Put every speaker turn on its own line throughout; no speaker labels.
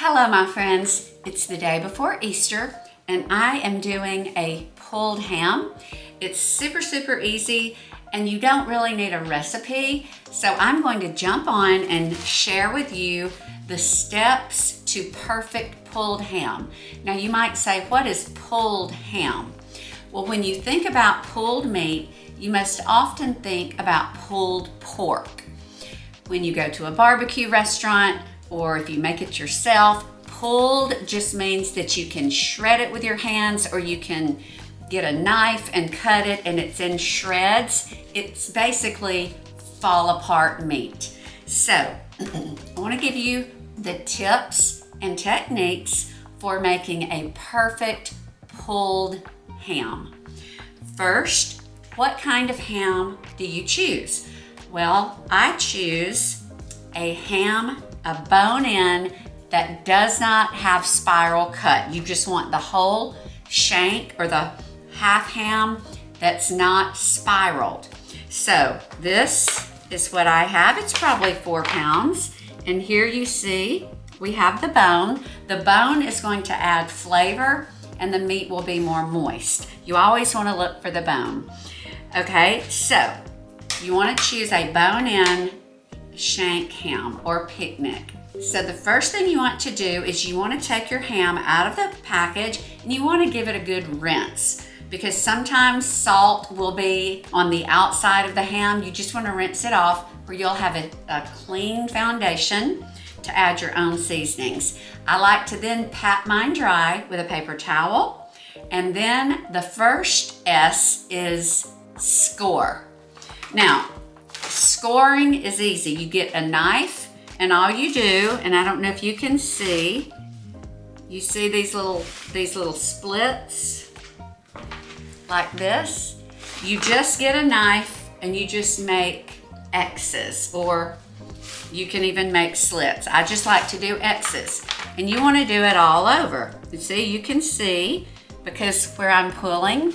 Hello my friends, it's the day before Easter and I am doing a pulled ham. It's super easy and you don't really need a recipe, so I'm going to jump on and share with you the steps to perfect pulled ham. Now you might say, what is pulled ham? Well, when you think about pulled meat, you must often think about pulled pork. When you go to a barbecue restaurant, or if you make it yourself, pulled just means that you can shred it with your hands, or you can get a knife and cut it and it's in shreds. It's basically fall apart meat. So I want to give you the tips and techniques for making a perfect pulled ham. First, what kind of ham do you choose? Well, I choose a ham, a bone-in that does not have spiral cut. You just want the whole shank or the half ham that's not spiraled. So this is what I have. It's probably 4 pounds. And here you see we have the bone. The bone is going to add flavor and the meat will be more moist. You always want to look for the bone. Okay, so you want to choose a bone-in shank ham or picnic. So the first thing you want to do is you want to take your ham out of the package and you want to give it a good rinse, because sometimes salt will be on the outside of the ham. You just want to rinse it off where you'll have a clean foundation to add your own seasonings. I like to then pat mine dry with a paper towel, and then the first S is score. Now, scoring is easy. You get a knife and all you do, and I don't know if you can see, you see these little splits like this? You just get a knife and you just make X's, or you can even make slits. I just like to do X's, and you want to do it all over. You see, you can see, because where I'm pulling,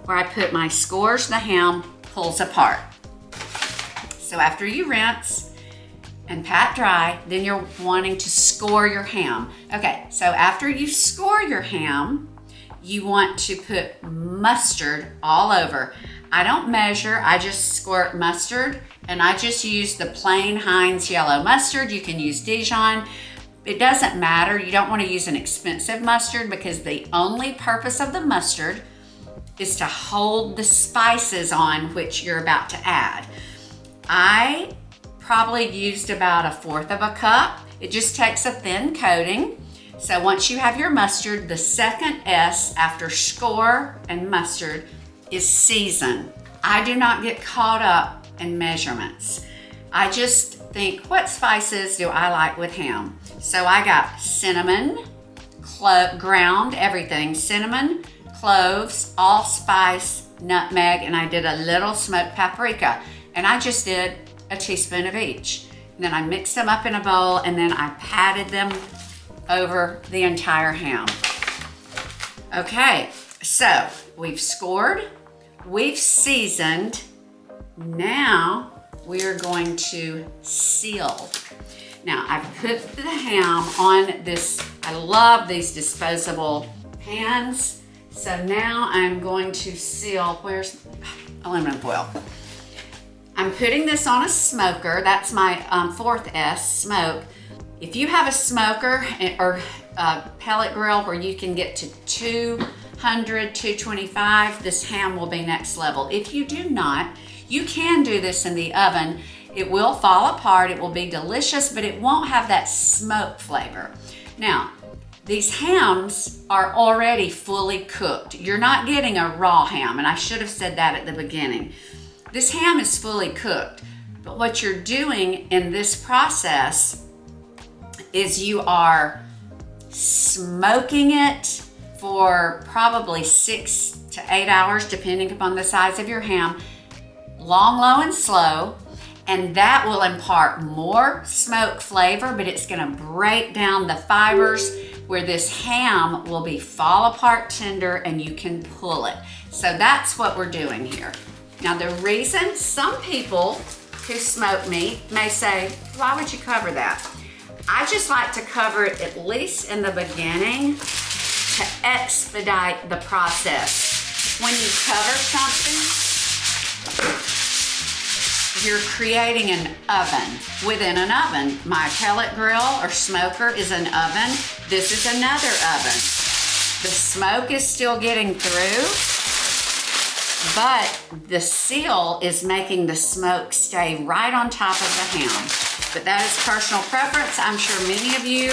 where I put my scores, the ham pulls apart. So after you rinse and pat dry, then you're wanting to score your ham. Okay, so after you score your ham, you want to put mustard all over. I don't measure, I just squirt mustard, and I just use the plain Heinz yellow mustard. You can use Dijon. It doesn't matter. You don't want to use an expensive mustard, because the only purpose of the mustard is to hold the spices on which you're about to add. I probably used about 1/4 of a cup. It just takes a thin coating. So once you have your mustard, the second S after score and mustard is season. I do not get caught up in measurements. I just think, what spices do I like with ham? So I got cinnamon, ground everything, cinnamon, cloves, allspice, nutmeg, and I did a little smoked paprika. And I just did a teaspoon of each. And then I mixed them up in a bowl, and then I patted them over the entire ham. Okay, so we've scored, we've seasoned. Now we're going to seal. Now I've put the ham on this, I love these disposable pans. So now I'm going to seal, where's aluminum foil? I'm putting this on a smoker. That's my 4th S, smoke. If you have a smoker or a pellet grill where you can get to 200, 225, this ham will be next level. If you do not, you can do this in the oven. It will fall apart, it will be delicious, but it won't have that smoke flavor. Now, these hams are already fully cooked. You're not getting a raw ham, and I should have said that at the beginning. This ham is fully cooked, but what you're doing in this process is you are smoking it for probably 6 to 8 hours, depending upon the size of your ham, long, low, and slow, and that will impart more smoke flavor, but it's gonna break down the fibers where this ham will be fall apart tender and you can pull it. So that's what we're doing here. Now the reason some people who smoke meat may say, why would you cover that? I just like to cover it at least in the beginning to expedite the process. When you cover something, you're creating an oven within an oven. My pellet grill or smoker is an oven. This is another oven. The smoke is still getting through, but the seal is making the smoke stay right on top of the ham. But that is personal preference. I'm sure many of you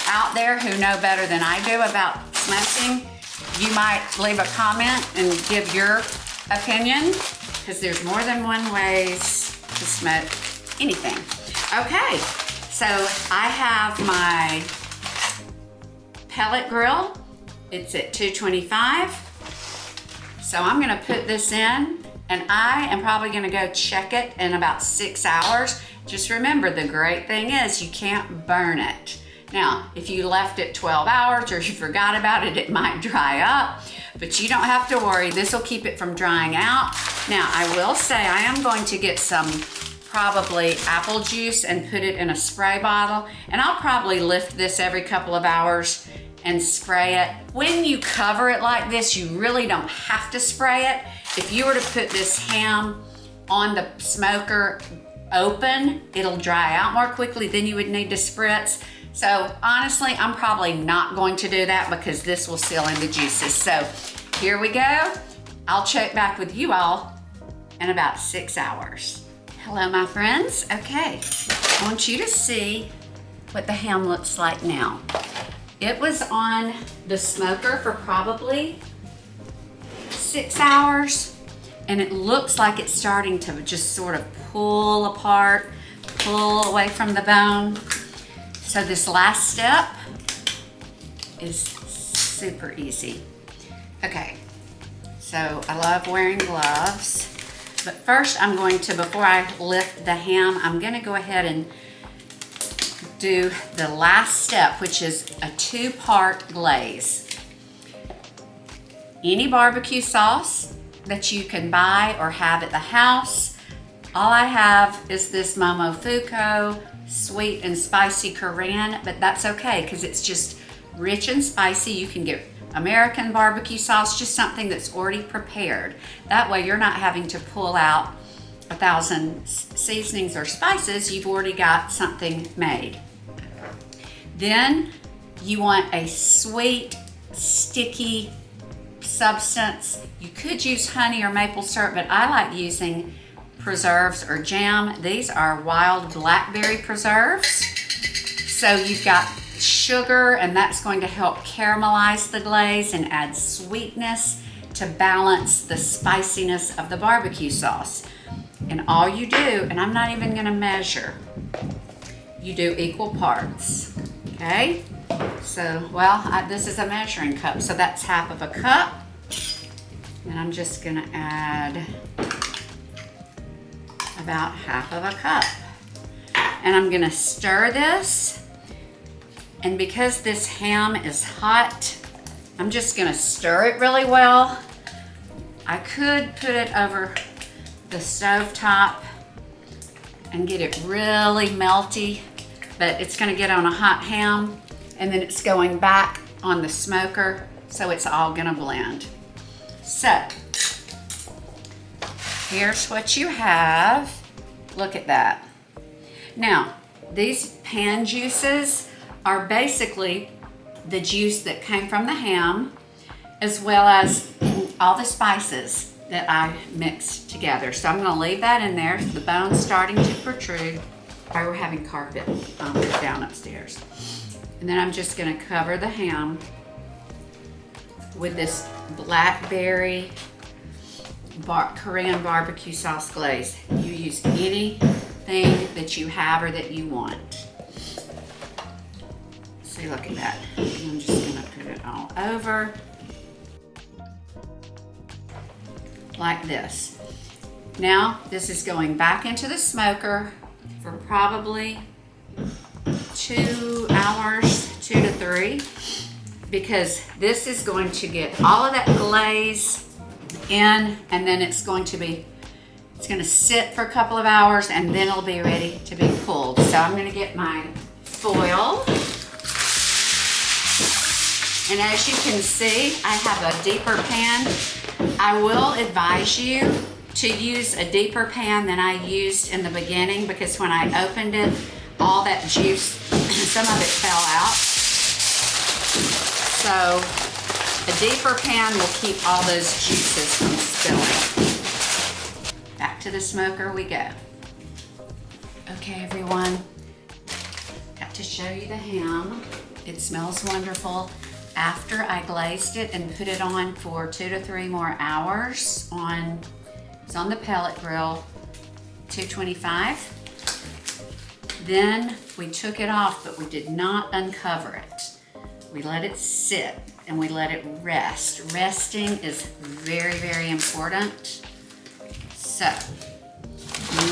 out there who know better than I do about smoking, you might leave a comment and give your opinion, because there's more than one ways to smoke anything. Okay, so I have my pellet grill. It's at 225. So I'm gonna put this in, and I am probably gonna go check it in about 6 hours. Just remember, the great thing is you can't burn it. Now, if you left it 12 hours or you forgot about it, it might dry up, but you don't have to worry. This will keep it from drying out. Now, I will say I am going to get some probably apple juice and put it in a spray bottle, and I'll probably lift this every couple of hours and spray it. When you cover it like this, you really don't have to spray it. If you were to put this ham on the smoker open, it'll dry out more quickly, then you would need to spritz. So honestly, I'm probably not going to do that because this will seal in the juices. So here we go. I'll check back with you all in about 6 hours. Hello, my friends. Okay, I want you to see what the ham looks like now. It was on the smoker for probably 6 hours, and it looks like it's starting to just sort of pull apart, pull away from the bone. So this last step is super easy. Okay, so I love wearing gloves, but first I'm going to, before I lift the ham, I'm gonna go ahead and do the last step, which is a 2-part glaze. Any barbecue sauce that you can buy or have at the house. All I have is this Momofuku sweet and spicy Korean, but that's okay because it's just rich and spicy. You can get American barbecue sauce, just something that's already prepared. That way you're not having to pull out 1,000 seasonings or spices. You've already got something made. Then you want a sweet, sticky substance. You could use honey or maple syrup, but I like using preserves or jam. These are wild blackberry preserves. So you've got sugar, and that's going to help caramelize the glaze and add sweetness to balance the spiciness of the barbecue sauce. And all you do, and I'm not even gonna measure, you do equal parts, okay? So, well, this is a measuring cup, so that's half of a cup. And I'm just gonna add about half of a cup. And I'm gonna stir this. And because this ham is hot, I'm just gonna stir it really well. I could put it over the stove top and get it really melty, but it's gonna get on a hot ham, and then it's going back on the smoker, so it's all gonna blend. So, here's what you have. Look at that. Now, these pan juices are basically the juice that came from the ham, as well as all the spices that I mixed together. So I'm gonna leave that in there. So the bone's starting to protrude. We're having carpet down upstairs. And then I'm just gonna cover the ham with this Blackberry Korean BBQ sauce glaze. You use anything that you have or that you want. See, look at that. I'm just gonna put it all over like this. Now, this is going back into the smoker for probably 2 hours, 2 to 3, because this is going to get all of that glaze in, and then it's going to sit for a couple of hours, and then it'll be ready to be pulled. So I'm gonna get my foil. And as you can see, I have a deeper pan. I will advise you to use a deeper pan than I used in the beginning, because when I opened it, all that juice, some of it fell out. So a deeper pan will keep all those juices from spilling. Back to the smoker we go. Okay, everyone, got to show you the ham. It smells wonderful. After I glazed it and put it on for 2 to 3 more hours it's on the pellet grill, 225. Then we took it off, but we did not uncover it. We let it sit and we let it rest. Resting is very, very important. So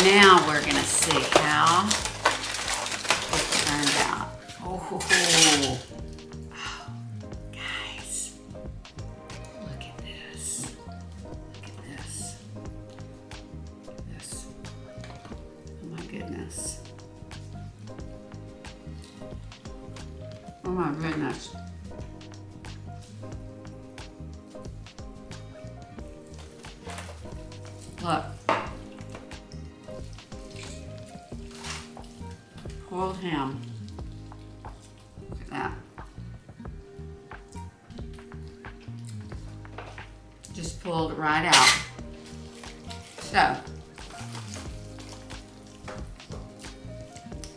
now we're gonna see how it turned out. Oh, guys, look at this. Look at this. This. Oh my goodness. Oh my goodness. Look. Pulled ham. Look at that. Just pulled right out. So,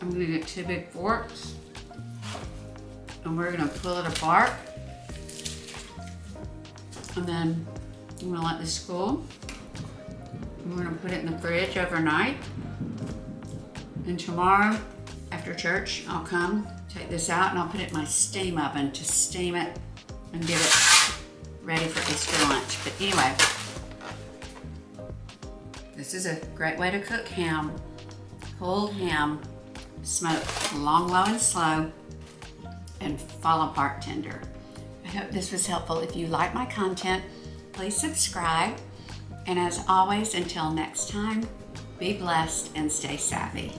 I'm gonna get 2 big forks and we're gonna pull it apart. And then I'm gonna let this cool. And we're gonna put it in the fridge overnight. And tomorrow, after church, I'll come, take this out, and I'll put it in my steam oven to steam it and get it ready for Easter lunch. But anyway, this is a great way to cook ham. Pulled ham, smoked long, low, and slow, and fall apart tender. I hope this was helpful. If you like my content, please subscribe. And as always, until next time, be blessed and stay savvy.